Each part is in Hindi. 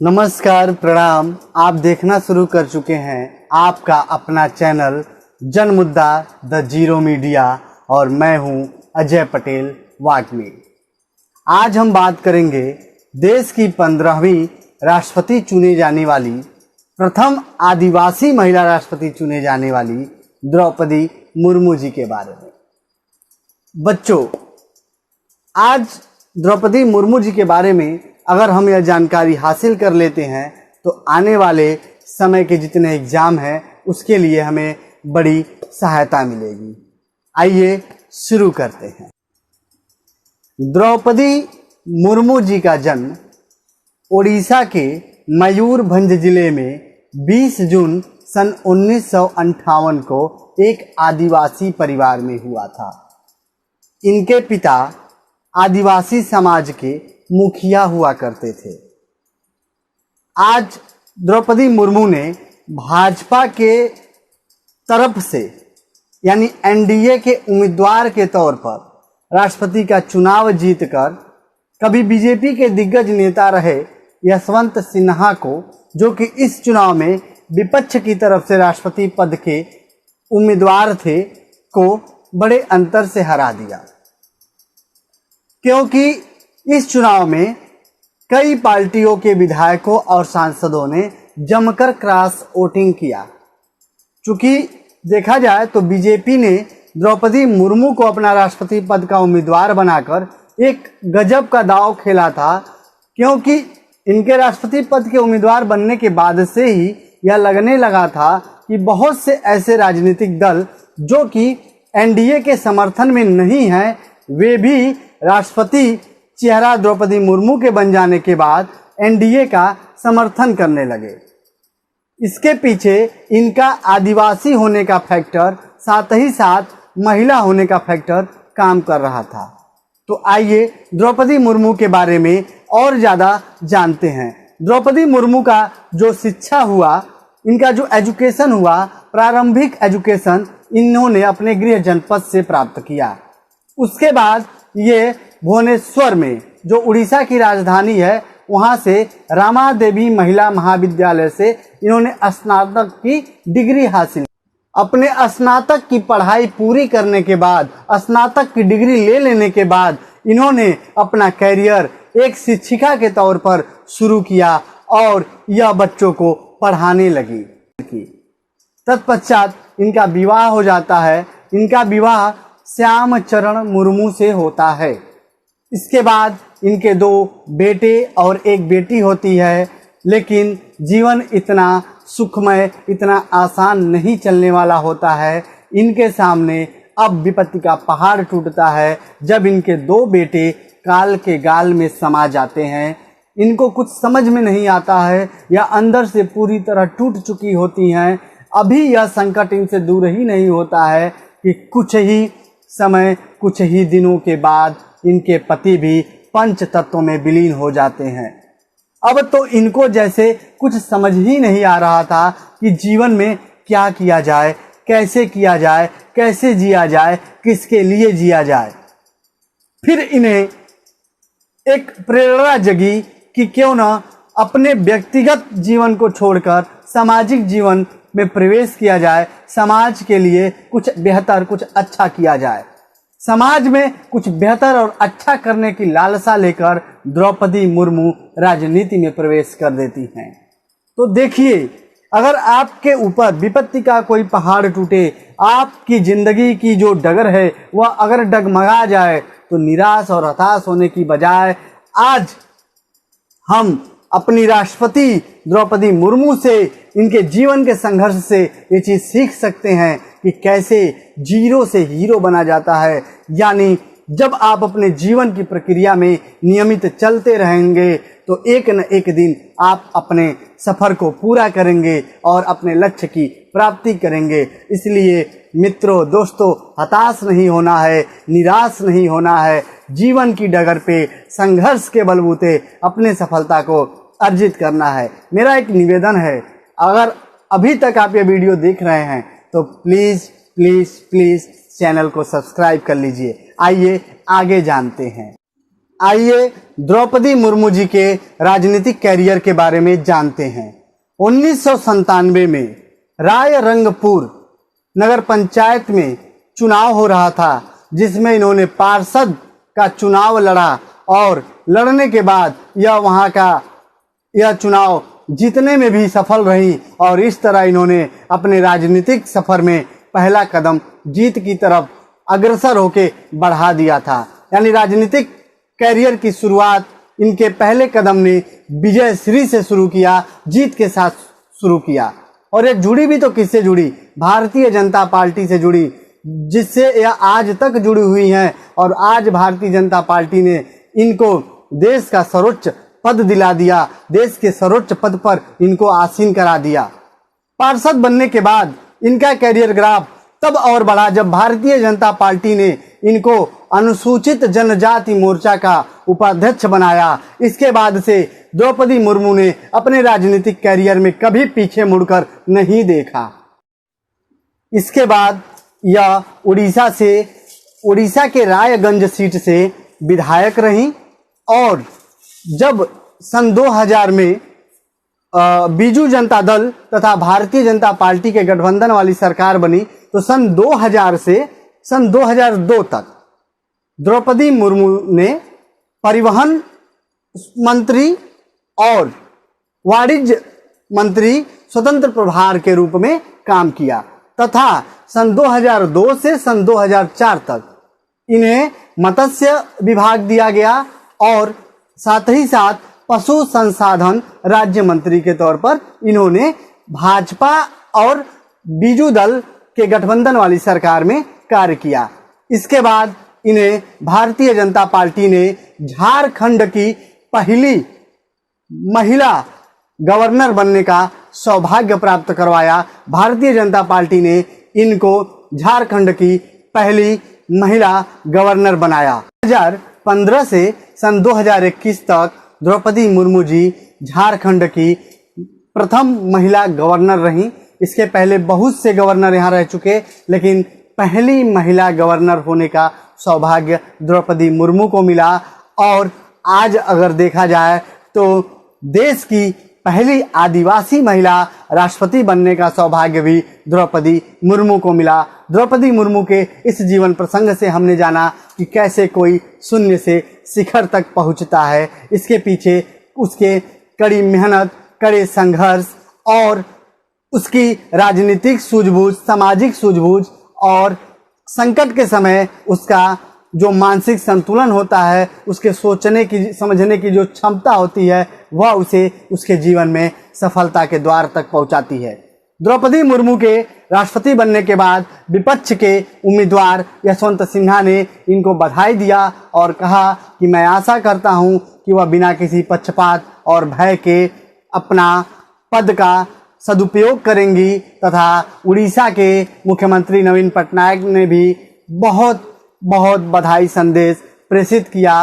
नमस्कार, प्रणाम। आप देखना शुरू कर चुके हैं आपका अपना चैनल जन मुद्दा द जीरो मीडिया और मैं हूं अजय पटेल वाटमी। आज हम बात करेंगे देश की 15वीं राष्ट्रपति चुने जाने वाली, प्रथम आदिवासी महिला राष्ट्रपति चुने जाने वाली द्रौपदी मुर्मू जी के बारे में। बच्चों, आज द्रौपदी मुर्मू जी के बारे में अगर हम यह जानकारी हासिल कर लेते हैं तो आने वाले समय के जितने एग्जाम हैं उसके लिए हमें बड़ी सहायता मिलेगी। आइए शुरू करते हैं। द्रौपदी मुर्मू जी का जन्म ओडिशा के मयूरभंज जिले में 20 जून सन 1958 को एक आदिवासी परिवार में हुआ था। इनके पिता आदिवासी समाज के मुखिया हुआ करते थे। आज द्रौपदी मुर्मू ने भाजपा के तरफ से यानी एनडीए के उम्मीदवार के तौर पर राष्ट्रपति का चुनाव जीतकर कभी बीजेपी के दिग्गज नेता रहे यशवंत सिन्हा को, जो कि इस चुनाव में विपक्ष की तरफ से राष्ट्रपति पद के उम्मीदवार थे, को बड़े अंतर से हरा दिया। क्योंकि इस चुनाव में कई पार्टियों के विधायकों और सांसदों ने जमकर क्रॉस वोटिंग किया। चूंकि देखा जाए तो बीजेपी ने द्रौपदी मुर्मू को अपना राष्ट्रपति पद का उम्मीदवार बनाकर एक गजब का दांव खेला था, क्योंकि इनके राष्ट्रपति पद के उम्मीदवार बनने के बाद से ही यह लगने लगा था कि बहुत से ऐसे राजनीतिक दल जो कि एनडीए के समर्थन में नहीं हैं, वे भी राष्ट्रपति चेहरा द्रौपदी मुर्मू के बन जाने के बाद एनडीए का समर्थन करने लगे। इसके पीछे इनका आदिवासी होने का फैक्टर, साथ ही साथ महिला होने का फैक्टर काम कर रहा था। तो आइए द्रौपदी मुर्मू के बारे में और ज़्यादा जानते हैं। द्रौपदी मुर्मू का जो शिक्षा हुआ, इनका जो एजुकेशन हुआ, प्रारंभिक एजुकेशन इन्होंने अपने गृह जनपद से प्राप्त किया। उसके बाद ये भुवनेश्वर में, जो उड़ीसा की राजधानी है, वहां से रामा देवी महिला महाविद्यालय से इन्होंने स्नातक की डिग्री हासिल। अपने स्नातक की पढ़ाई पूरी करने के बाद, स्नातक की डिग्री ले लेने के बाद इन्होंने अपना कैरियर एक शिक्षिका के तौर पर शुरू किया और यह बच्चों को पढ़ाने लगी। तत्पश्चात इनका विवाह हो जाता है। इनका विवाह श्याम चरण मुर्मू से होता है। इसके बाद इनके 2 बेटे और 1 बेटी होती है। लेकिन जीवन इतना सुखमय, इतना आसान नहीं चलने वाला होता है। इनके सामने अब विपत्ति का पहाड़ टूटता है जब इनके 2 बेटे काल के गाल में समा जाते हैं। इनको कुछ समझ में नहीं आता है या अंदर से पूरी तरह टूट चुकी होती हैं। अभी यह संकट इनसे दूर ही नहीं होता है कि कुछ ही समय, कुछ ही दिनों के बाद इनके पति भी पंच तत्वों में विलीन हो जाते हैं। अब तो इनको जैसे कुछ समझ ही नहीं आ रहा था कि जीवन में क्या किया जाए, कैसे किया जाए, कैसे जिया जाए, किसके लिए जिया जाए। फिर इन्हें एक प्रेरणा जगी कि क्यों ना अपने व्यक्तिगत जीवन को छोड़कर सामाजिक जीवन में प्रवेश किया जाए, समाज के लिए कुछ बेहतर, कुछ अच्छा किया जाए। समाज में कुछ बेहतर और अच्छा करने की लालसा लेकर द्रौपदी मुर्मू राजनीति में प्रवेश कर देती हैं। तो देखिए, अगर आपके ऊपर विपत्ति का कोई पहाड़ टूटे, आपकी जिंदगी की जो डगर है वह अगर डगमगा जाए, तो निराश और हताश होने की बजाय आज हम अपनी राष्ट्रपति द्रौपदी मुर्मू से, इनके जीवन के संघर्ष से ये चीज़ सीख सकते हैं कि कैसे जीरो से हीरो बना जाता है। यानी जब आप अपने जीवन की प्रक्रिया में नियमित चलते रहेंगे तो एक न एक दिन आप अपने सफ़र को पूरा करेंगे और अपने लक्ष्य की प्राप्ति करेंगे। इसलिए मित्रों, दोस्तों, हताश नहीं होना है, निराश नहीं होना है। जीवन की डगर पे संघर्ष के बलबूते अपने सफलता को अर्जित करना है। मेरा एक निवेदन है, अगर अभी तक आप ये वीडियो देख रहे हैं तो प्लीज़ प्लीज़ प्लीज़ चैनल को सब्सक्राइब कर लीजिए। आइए आगे जानते हैं। आइए द्रौपदी मुर्मू जी के राजनीतिक कैरियर के बारे में जानते हैं। 1997 में रायरंगपुर नगर पंचायत में चुनाव हो रहा था, जिसमें इन्होंने पार्षद का चुनाव लड़ा और लड़ने के बाद यह चुनाव जीतने में भी सफल रही और इस तरह इन्होंने अपने राजनीतिक सफर में पहला कदम जीत की तरफ अग्रसर होकर बढ़ा दिया था। यानी राजनीतिक कैरियर की शुरुआत इनके पहले कदम ने विजय श्री से शुरू किया, जीत के साथ शुरू किया। और ये जुड़ी भी तो किससे जुड़ी? भारतीय जनता पार्टी से जुड़ी, जिससे यह आज तक जुड़ी हुई हैं। और आज भारतीय जनता पार्टी ने इनको देश का सर्वोच्च पद दिला दिया, देश के सर्वोच्च पद पर इनको आसीन करा दिया। पार्षद बनने के बाद इनका कैरियर ग्राफ तब और बढ़ा जब भारतीय जनता पार्टी ने इनको अनुसूचित जनजाति मोर्चा का उपाध्यक्ष बनाया। इसके बाद से द्रौपदी मुर्मू ने अपने राजनीतिक कैरियर में कभी पीछे मुड़कर नहीं देखा। इसके बाद यह उड़ीसा के रायगंज सीट से विधायक रहीं और जब सन 2000 में बीजू जनता दल तथा भारतीय जनता पार्टी के गठबंधन वाली सरकार बनी, तो सन 2000 से सन 2002 तक द्रौपदी मुर्मू ने परिवहन मंत्री और वाणिज्य मंत्री स्वतंत्र प्रभार के रूप में काम किया तथा सन 2002 से सन 2004 तक इन्हें मत्स्य विभाग दिया गया और साथ ही साथ पशु संसाधन राज्य मंत्री के तौर पर इन्होंने भाजपा और बीजू दल के गठबंधन वाली सरकार में कार्य किया। इसके बाद इन्हें भारतीय जनता पार्टी ने झारखंड की पहली महिला गवर्नर बनने का सौभाग्य प्राप्त करवाया। भारतीय जनता पार्टी ने इनको झारखंड की पहली महिला गवर्नर बनाया। 2015 से सन 2021 तक द्रौपदी मुर्मू जी झारखंड की प्रथम महिला गवर्नर रहीं। इसके पहले बहुत से गवर्नर यहाँ रह चुके, लेकिन पहली महिला गवर्नर होने का सौभाग्य द्रौपदी मुर्मू को मिला। और आज अगर देखा जाए तो देश की पहली आदिवासी महिला राष्ट्रपति बनने का सौभाग्य भी द्रौपदी मुर्मू को मिला। द्रौपदी मुर्मू के इस जीवन प्रसंग से हमने जाना कि कैसे कोई शून्य से शिखर तक पहुंचता है। इसके पीछे उसके कड़ी मेहनत, कड़े संघर्ष और उसकी राजनीतिक सूझबूझ, सामाजिक सूझबूझ और संकट के समय उसका जो मानसिक संतुलन होता है, उसके सोचने की, समझने की जो क्षमता होती है, वह उसे उसके जीवन में सफलता के द्वार तक पहुंचाती है। द्रौपदी मुर्मू के राष्ट्रपति बनने के बाद विपक्ष के उम्मीदवार यशवंत सिन्हा ने इनको बधाई दिया और कहा कि मैं आशा करता हूं कि वह बिना किसी पक्षपात और भय के अपना पद का सदुपयोग करेंगी। तथा उड़ीसा के मुख्यमंत्री नवीन पटनायक ने भी बहुत बहुत बधाई संदेश प्रेषित किया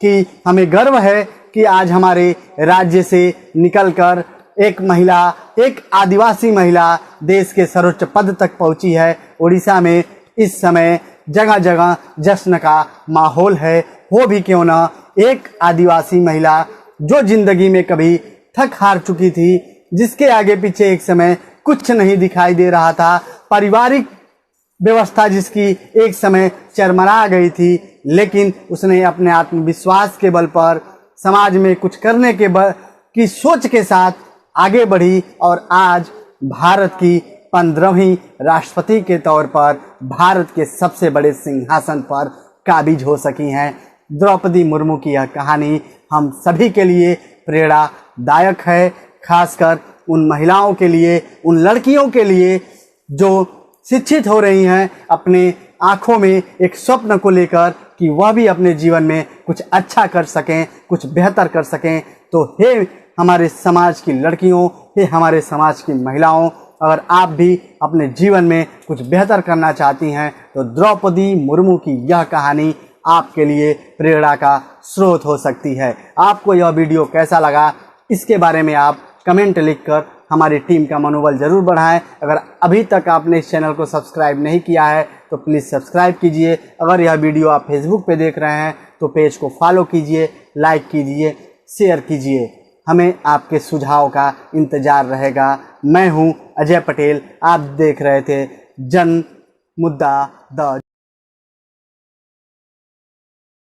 कि हमें गर्व है कि आज हमारे राज्य से निकलकर एक महिला, एक आदिवासी महिला देश के सर्वोच्च पद तक पहुंची है। उड़ीसा में इस समय जगह जगह जश्न का माहौल है। हो भी क्यों न एक आदिवासी महिला जो जिंदगी में कभी थक हार चुकी थी, जिसके आगे पीछे एक समय कुछ नहीं दिखाई दे रहा था, पारिवारिक व्यवस्था जिसकी एक समय चरमरा गई थी, लेकिन उसने अपने आत्मविश्वास के बल पर समाज में कुछ करने की सोच के साथ आगे बढ़ी और आज भारत की 15वीं राष्ट्रपति के तौर पर भारत के सबसे बड़े सिंहासन पर काबिज हो सकी हैं। द्रौपदी मुर्मू की यह कहानी हम सभी के लिए प्रेरणादायक है, खासकर उन महिलाओं के लिए, उन लड़कियों के लिए जो शिक्षित हो रही हैं, अपने आंखों में एक स्वप्न को लेकर कि वह भी अपने जीवन में कुछ अच्छा कर सकें, कुछ बेहतर कर सकें। तो हे हमारे समाज की लड़कियों, हे हमारे समाज की महिलाओं, अगर आप भी अपने जीवन में कुछ बेहतर करना चाहती हैं तो द्रौपदी मुर्मू की यह कहानी आपके लिए प्रेरणा का स्रोत हो सकती है। आपको यह वीडियो कैसा लगा, इसके बारे में आप कमेंट लिखकर हमारी टीम का मनोबल जरूर बढ़ाएं। अगर अभी तक आपने इस चैनल को सब्सक्राइब नहीं किया है तो प्लीज़ सब्सक्राइब कीजिए। अगर यह वीडियो आप फेसबुक पे देख रहे हैं तो पेज को फॉलो कीजिए, लाइक कीजिए, शेयर कीजिए। हमें आपके सुझाव का इंतज़ार रहेगा। मैं हूं अजय पटेल, आप देख रहे थे जन मुद्दा द